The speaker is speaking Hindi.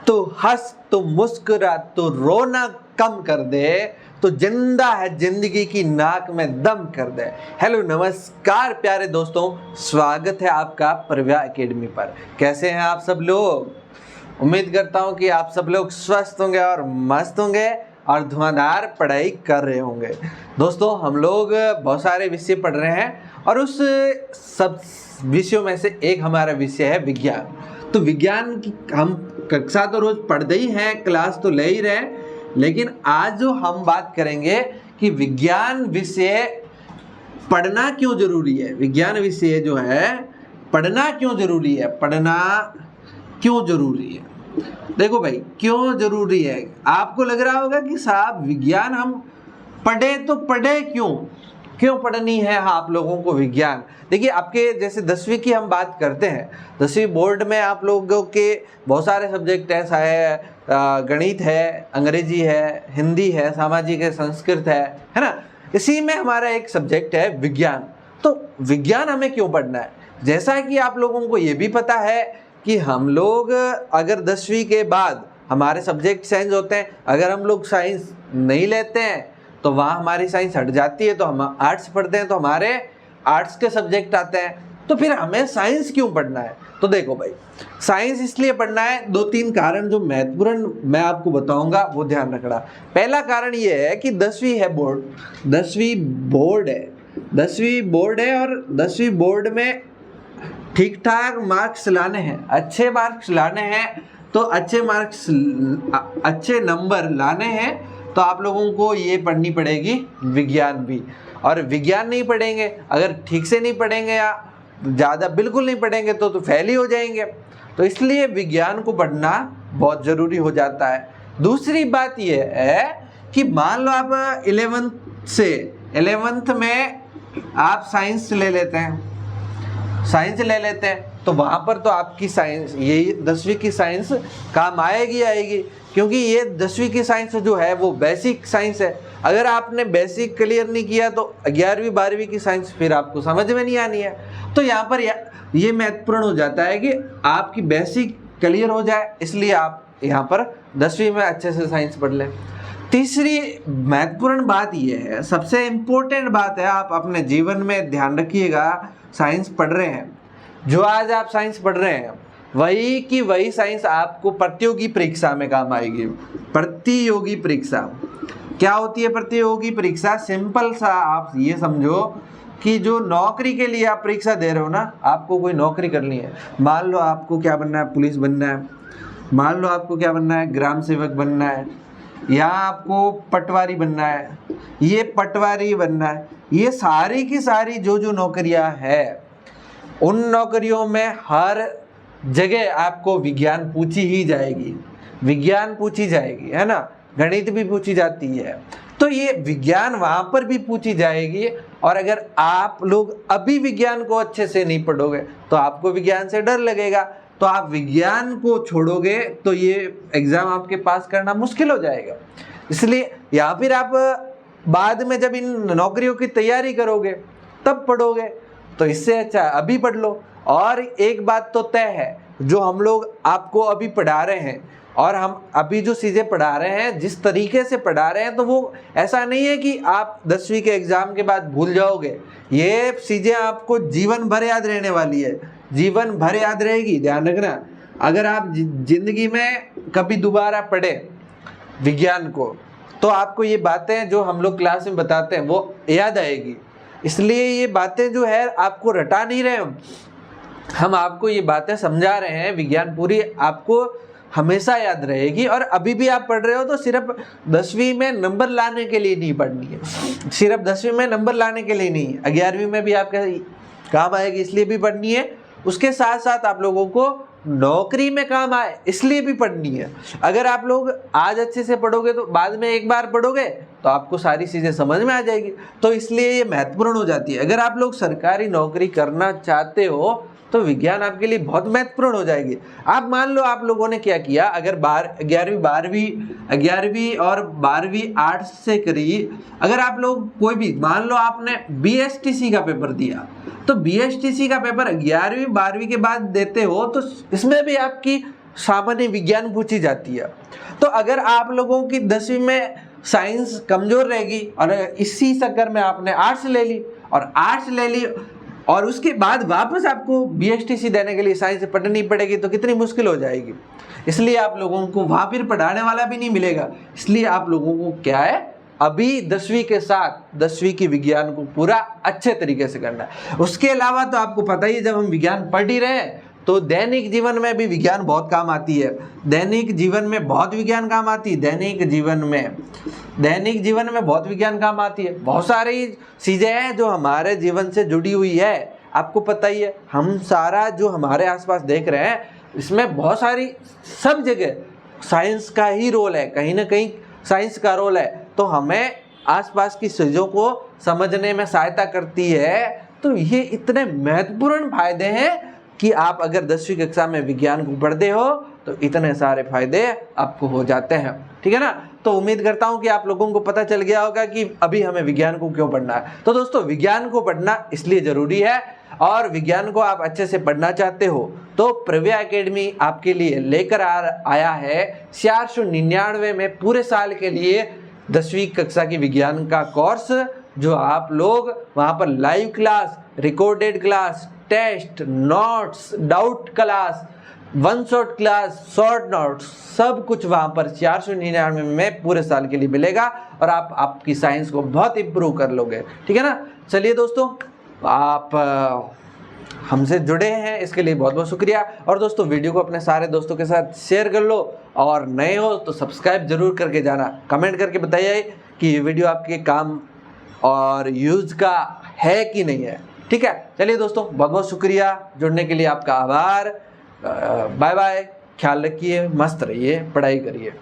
तो हंस, तो मुस्कुरा, तो रोना कम कर दे, तो जिंदा है जिंदगी की नाक में दम कर दे। हेलो नमस्कार प्यारे दोस्तों, स्वागत है आपका प्रव्या एकेडमी पर। कैसे हैं आप सब लोग? उम्मीद करता हूं कि आप सब लोग स्वस्थ होंगे और मस्त होंगे और धुआंधार पढ़ाई कर रहे होंगे। दोस्तों, हम लोग बहुत सारे विषय पढ़ रहे हैं और उस सब विषयों में से एक हमारा विषय है विज्ञान। तो विज्ञान की हम कक्षा तो रोज पढ़ते ही हैं, क्लास तो ले ही रहे हैं, लेकिन आज जो हम बात करेंगे कि विज्ञान विषय पढ़ना क्यों जरूरी है। विज्ञान विषय जो है पढ़ना क्यों जरूरी है, पढ़ना क्यों जरूरी है। देखो भाई, क्यों जरूरी है। आपको लग रहा होगा कि साहब विज्ञान हम पढ़े तो पढ़े क्यों पढ़नी है आप लोगों को विज्ञान। देखिए, आपके जैसे 10वीं की हम बात करते हैं, 10वीं बोर्ड में आप लोगों के बहुत सारे सब्जेक्ट हैं, चाहे गणित है, अंग्रेजी है, हिंदी है, सामाजिक है, संस्कृत है ना। इसी में हमारा एक सब्जेक्ट है विज्ञान। तो विज्ञान हमें क्यों पढ़ना है? जैसा कि आप लोगों को ये भी पता है कि हम लोग अगर 10वीं के बाद हमारे सब्जेक्ट चेंज होते हैं। अगर हम लोग साइंस नहीं लेते हैं तो वहाँ हमारी साइंस हट जाती है, तो हम आर्ट्स पढ़ते हैं तो हमारे आर्ट्स के सब्जेक्ट आते हैं। तो फिर हमें साइंस क्यों पढ़ना है? तो देखो भाई, साइंस इसलिए पढ़ना है, 2-3 कारण जो महत्वपूर्ण मैं आपको बताऊंगा वो ध्यान रखना। पहला कारण ये है कि 10वीं है बोर्ड, 10वीं बोर्ड है, 10वीं बोर्ड है और 10वीं बोर्ड में ठीक ठाक मार्क्स लाने हैं, अच्छे मार्क्स लाने हैं। तो अच्छे मार्क्स, अच्छे नंबर लाने हैं तो आप लोगों को ये पढ़नी पड़ेगी विज्ञान भी। और विज्ञान नहीं पढ़ेंगे, अगर ठीक से नहीं पढ़ेंगे या ज़्यादा बिल्कुल नहीं पढ़ेंगे तो फेल ही हो जाएंगे। तो इसलिए विज्ञान को पढ़ना बहुत ज़रूरी हो जाता है। दूसरी बात यह है कि मान लो आप 11th में आप साइंस ले लेते हैं, तो वहाँ पर तो आपकी साइंस, यही 10वीं की साइंस काम आएगी, क्योंकि ये 10वीं की साइंस जो है वो बेसिक साइंस है। अगर आपने बेसिक क्लियर नहीं किया तो 11वीं 12वीं की साइंस फिर आपको समझ में नहीं आनी है। तो यहाँ पर ये महत्वपूर्ण हो जाता है कि आपकी बेसिक क्लियर हो जाए, इसलिए आप यहाँ पर 10वीं में अच्छे से साइंस पढ़ लें। तीसरी महत्वपूर्ण बात ये है, सबसे इम्पोर्टेंट बात है, आप अपने जीवन में ध्यान रखिएगा। साइंस पढ़ रहे हैं, जो आज आप साइंस पढ़ रहे हैं वही की वही साइंस आपको प्रतियोगी परीक्षा में काम आएगी। प्रतियोगी परीक्षा क्या होती है? प्रतियोगी परीक्षा सिंपल सा आप ये समझो कि जो नौकरी के लिए आप परीक्षा दे रहे हो ना, आपको कोई नौकरी करनी है। मान लो आपको क्या बनना है, पुलिस बनना है, मान लो आपको क्या बनना है, ग्राम सेवक बनना है, या आपको पटवारी बनना है, ये पटवारी बनना है। ये सारी की सारी जो नौकरियां है, उन नौकरियों में हर जगह आपको विज्ञान पूछी ही जाएगी, विज्ञान पूछी जाएगी, है ना। गणित भी पूछी जाती है, तो ये विज्ञान वहाँ पर भी पूछी जाएगी। और अगर आप लोग अभी विज्ञान को अच्छे से नहीं पढ़ोगे तो आपको विज्ञान से डर लगेगा, तो आप विज्ञान को छोड़ोगे तो ये एग्ज़ाम आपके पास करना मुश्किल हो जाएगा। इसलिए या फिर आप बाद में जब इन नौकरियों की तैयारी करोगे तब पढ़ोगे, तो इससे अच्छा अभी पढ़ लो। और एक बात तो तय है, जो हम लोग आपको अभी पढ़ा रहे हैं और हम अभी जो चीज़ें पढ़ा रहे हैं, जिस तरीके से पढ़ा रहे हैं, तो वो ऐसा नहीं है कि आप 10वीं के एग्ज़ाम के बाद भूल जाओगे। ये चीज़ें आपको जीवन भर याद रहने वाली है, जीवन भर याद रहेगी। ध्यान रखना, अगर आप जिंदगी में कभी दोबारा पढ़े विज्ञान को तो आपको ये बातें जो हम लोग क्लास में बताते हैं वो याद आएगी। इसलिए ये बातें जो है आपको रटा नहीं रहे हम आपको ये बातें समझा रहे हैं। विज्ञान पूरी आपको हमेशा याद रहेगी। और अभी भी आप पढ़ रहे हो तो सिर्फ 10वीं में नंबर लाने के लिए नहीं पढ़नी है, सिर्फ 10वीं में नंबर लाने के लिए नहीं, 11वीं में भी आपके काम आएगी इसलिए भी पढ़नी है। उसके साथ साथ आप लोगों को नौकरी में काम आए इसलिए भी पढ़नी है। अगर आप लोग आज अच्छे से पढ़ोगे तो बाद में एक बार पढ़ोगे तो आपको सारी चीज़ें समझ में आ जाएगी। तो इसलिए ये महत्वपूर्ण हो जाती है। अगर आप लोग सरकारी नौकरी करना चाहते हो तो विज्ञान आपके लिए बहुत महत्वपूर्ण हो जाएगी। आप मान लो आप लोगों ने क्या किया, अगर 11वीं और 12वीं आर्ट्स से करी, अगर आप लोग कोई भी मान लो आपने BSTC का पेपर दिया, तो BSTC का पेपर 11वीं 12वीं के बाद देते हो तो इसमें भी आपकी सामान्य विज्ञान पूछी जाती है। तो अगर आप लोगों की 10वीं में साइंस कमजोर रहेगी और इसी चक्कर में आपने आर्ट्स ले ली और उसके बाद वापस आपको BSTC देने के लिए साइंस पढ़नी पड़ेगी तो कितनी मुश्किल हो जाएगी। इसलिए आप लोगों को वहां फिर पढ़ाने वाला भी नहीं मिलेगा। इसलिए आप लोगों को क्या है, अभी 10वीं के साथ 10वीं की विज्ञान को पूरा अच्छे तरीके से करना है। उसके अलावा तो आपको पता ही है, जब हम विज्ञान पढ़ ही रहे हैं तो दैनिक जीवन में भी विज्ञान बहुत काम आती है। दैनिक जीवन में बहुत विज्ञान काम आती है। दैनिक जीवन में बहुत विज्ञान काम आती है। बहुत सारी चीजें हैं जो हमारे जीवन से जुड़ी हुई है। आपको पता ही है, हम सारा जो हमारे आसपास देख रहे हैं इसमें बहुत सारी, सब जगह साइंस का ही रोल है, कहीं ना कहीं साइंस का रोल है। तो हमें आसपास की चीज़ों को समझने में सहायता करती है। तो ये इतने महत्वपूर्ण फायदे हैं कि आप अगर 10वीं कक्षा में विज्ञान को पढ़ते हो तो इतने सारे फायदे आपको हो जाते हैं। ठीक है ना। तो उम्मीद करता हूं कि आप लोगों को पता चल गया होगा कि अभी हमें विज्ञान को क्यों पढ़ना है। तो दोस्तों, विज्ञान को पढ़ना इसलिए जरूरी है, और विज्ञान को आप अच्छे से पढ़ना चाहते हो तो प्रव्या एकेडमी आपके लिए लेकर आया है 499 में पूरे साल के लिए 10वीं कक्षा की विज्ञान का कोर्स, जो आप लोग वहां पर live class, recorded class, test, notes, doubt class, one shot class, short notes, सब कुछ वहां पर 499 में पूरे साल के लिए मिलेगा और आप आपकी साइंस को बहुत इंप्रूव कर लोगे। ठीक है ना। चलिए दोस्तों, आप हमसे जुड़े हैं इसके लिए बहुत बहुत शुक्रिया। और दोस्तों, वीडियो को अपने सारे दोस्तों के साथ शेयर कर लो, और नए हो तो सब्सक्राइब जरूर करके जाना। कमेंट करके बताइए कि ये वीडियो आपके काम और यूज का है कि नहीं है। ठीक है। चलिए दोस्तों, बहुत बहुत शुक्रिया, जुड़ने के लिए आपका आभार। बाय बाय, ख्याल रखिए, मस्त रहिए, पढ़ाई करिए।